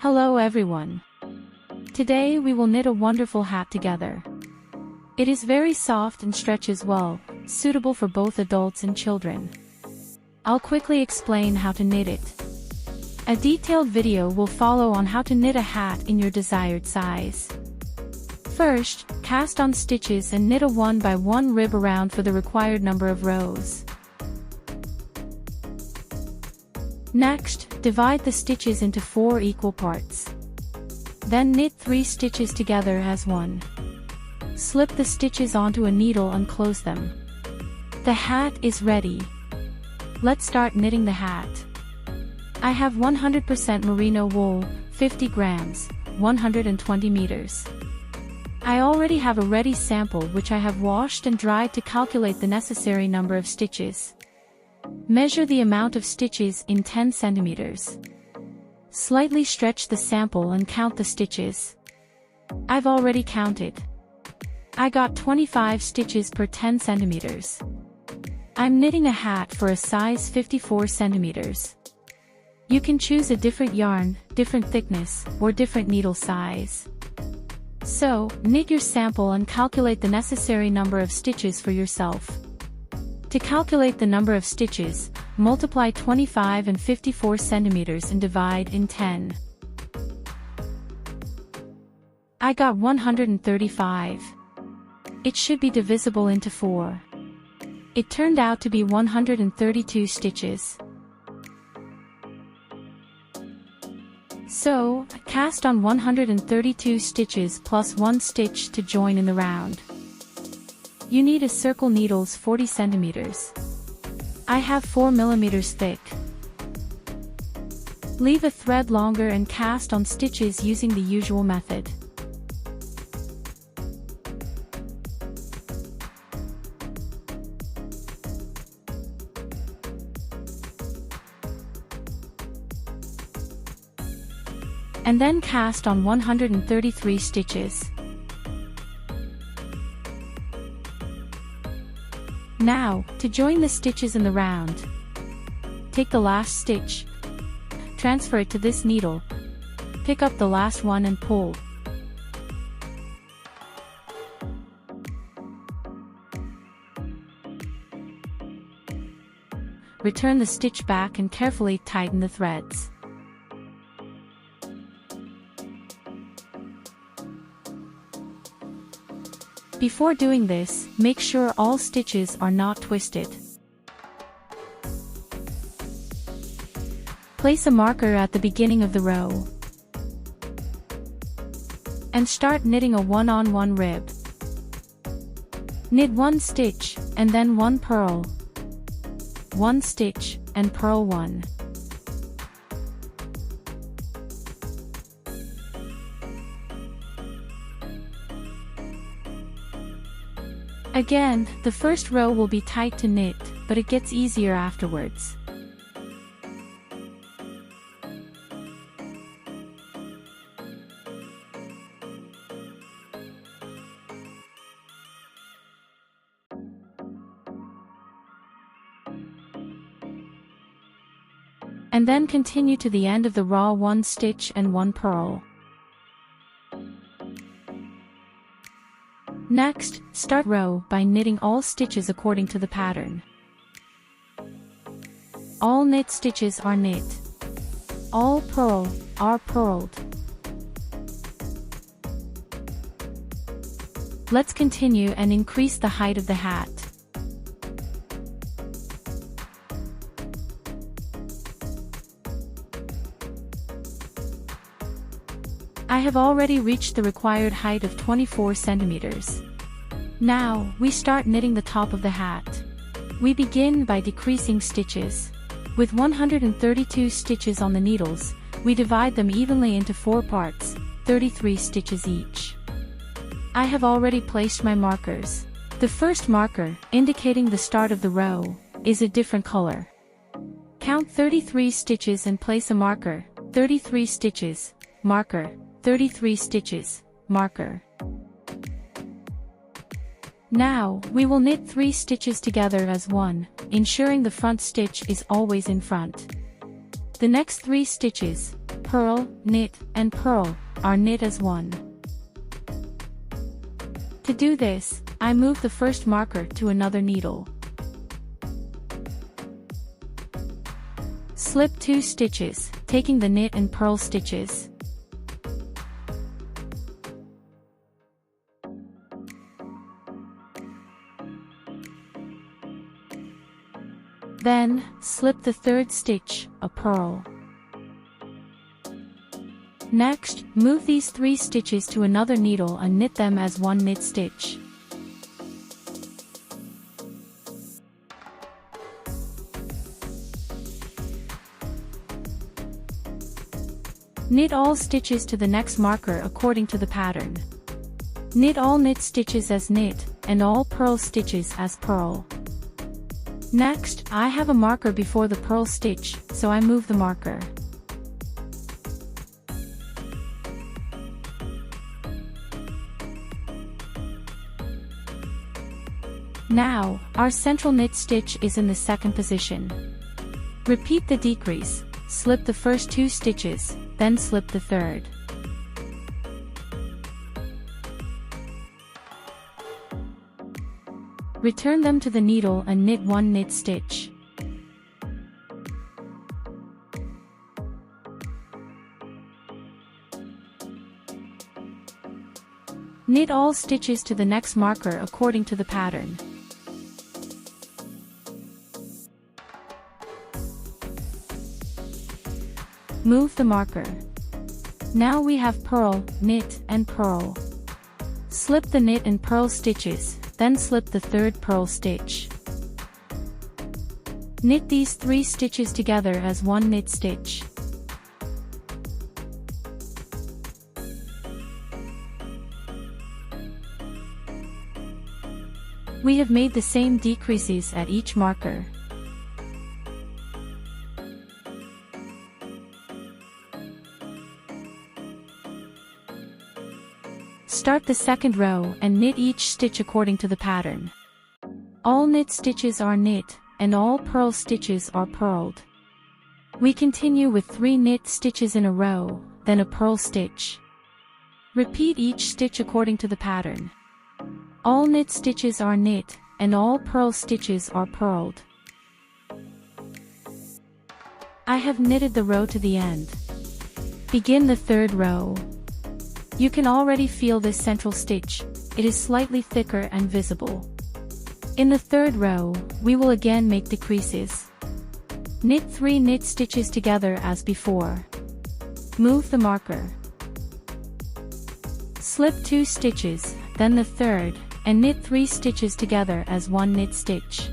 Hello everyone. Today we will knit a wonderful hat together. It is very soft and stretches well, suitable for both adults and children. I'll quickly explain how to knit it. A detailed video will follow on how to knit a hat in your desired size. First, cast on stitches and knit a 1 by 1 rib around for the required number of rows. Next, divide the stitches into 4 equal parts. Then knit 3 stitches together as one. Slip the stitches onto a needle and close them. The hat is ready. Let's start knitting the hat. I have 100% merino wool, 50 grams, 120 meters. I already have a ready sample which I have washed and dried to calculate the necessary number of stitches. Measure the amount of stitches in 10 centimeters. Slightly stretch the sample and count the stitches. I've already counted. I got 25 stitches per 10 centimeters. I'm knitting a hat for a size 54 centimeters. You can choose a different yarn, different thickness, or different needle size. So, knit your sample and calculate the necessary number of stitches for yourself. To calculate the number of stitches, multiply 25 and 54 centimeters and divide in 10. I got 135. It should be divisible into 4. It turned out to be 132 stitches. So, cast on 132 stitches plus 1 stitch to join in the round. You need a circle needles 40 centimeters. I have 4 millimeters thick. Leave a thread longer and cast on stitches using the usual method. And then cast on 133 stitches. Now, to join the stitches in the round, take the last stitch, transfer it to this needle, pick up the last one and pull. Return the stitch back and carefully tighten the threads. Before doing this, make sure all stitches are not twisted. Place a marker at the beginning of the row. And start knitting a 1-on-1 rib. Knit 1 stitch, and then 1 purl. 1 stitch, and purl 1. Again, the first row will be tight to knit, but it gets easier afterwards. And then continue to the end of the row 1 stitch and 1 purl. Next, start row by knitting all stitches according to the pattern. All knit stitches are knit. All purl are purled. Let's continue and increase the height of the hat. I have already reached the required height of 24 centimeters. Now, we start knitting the top of the hat. We begin by decreasing stitches. With 132 stitches on the needles, we divide them evenly into 4 parts, 33 stitches each. I have already placed my markers. The first marker, indicating the start of the row, is a different color. Count 33 stitches and place a marker, 33 stitches, marker, 33 stitches, marker. Now, we will knit 3 stitches together as one, ensuring the front stitch is always in front. The next 3 stitches, purl, knit, and purl are knit as one. To do this, I move the first marker to another needle. Slip 2 stitches, taking the knit and purl stitches. Then, slip the third stitch, a purl. Next, move these 3 stitches to another needle and knit them as one knit stitch. Knit all stitches to the next marker according to the pattern. Knit all knit stitches as knit, and all purl stitches as purl. Next, I have a marker before the purl stitch, so I move the marker. Now, our central knit stitch is in the second position. Repeat the decrease, slip the first 2 stitches, then slip the third. Return them to the needle and knit 1 knit stitch. Knit all stitches to the next marker according to the pattern. Move the marker. Now we have purl, knit, and purl. Slip the knit and purl stitches, then slip the third purl stitch. Knit these 3 stitches together as one knit stitch. We have made the same decreases at each marker. Start the second row and knit each stitch according to the pattern. All knit stitches are knit, and all purl stitches are purled. We continue with 3 knit stitches in a row, then a purl stitch. Repeat each stitch according to the pattern. All knit stitches are knit, and all purl stitches are purled. I have knitted the row to the end. Begin the third row. You can already feel this central stitch, it is slightly thicker and visible. In the third row, we will again make decreases. Knit 3 knit stitches together as before. Move the marker. Slip 2 stitches, then the third, and knit 3 stitches together as one knit stitch.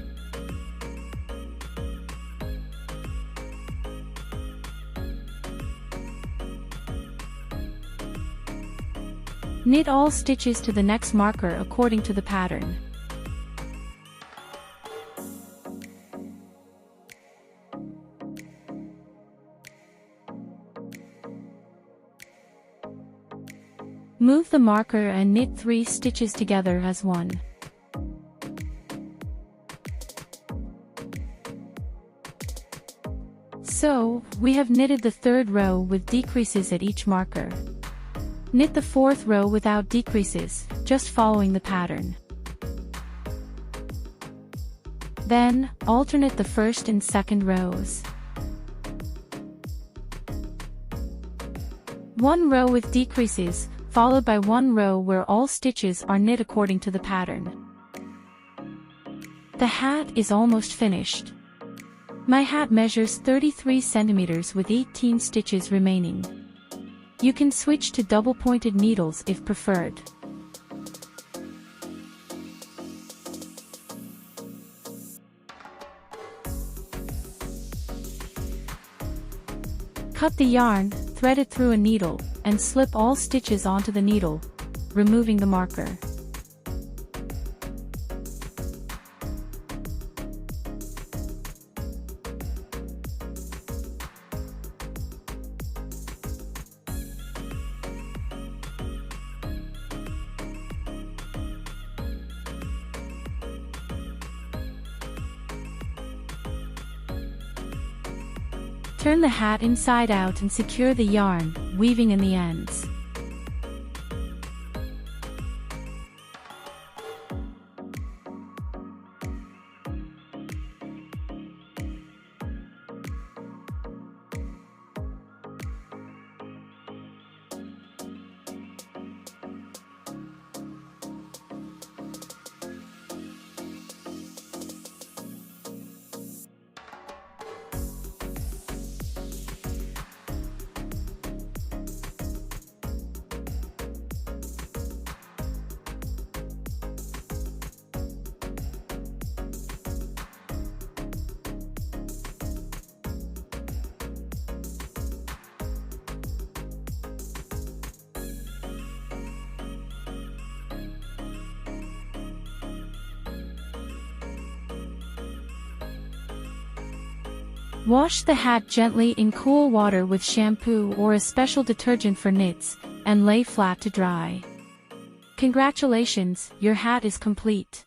Knit all stitches to the next marker according to the pattern. Move the marker and knit 3 stitches together as one. So, we have knitted the third row with decreases at each marker. Knit the fourth row without decreases, just following the pattern. Then, alternate the first and second rows. One row with decreases, followed by one row where all stitches are knit according to the pattern. The hat is almost finished. My hat measures 33 centimeters with 18 stitches remaining. You can switch to double-pointed needles if preferred. Cut the yarn, thread it through a needle, and slip all stitches onto the needle, removing the marker. Turn the hat inside out and secure the yarn, weaving in the ends. Wash the hat gently in cool water with shampoo or a special detergent for knits, and lay flat to dry. Congratulations, your hat is complete.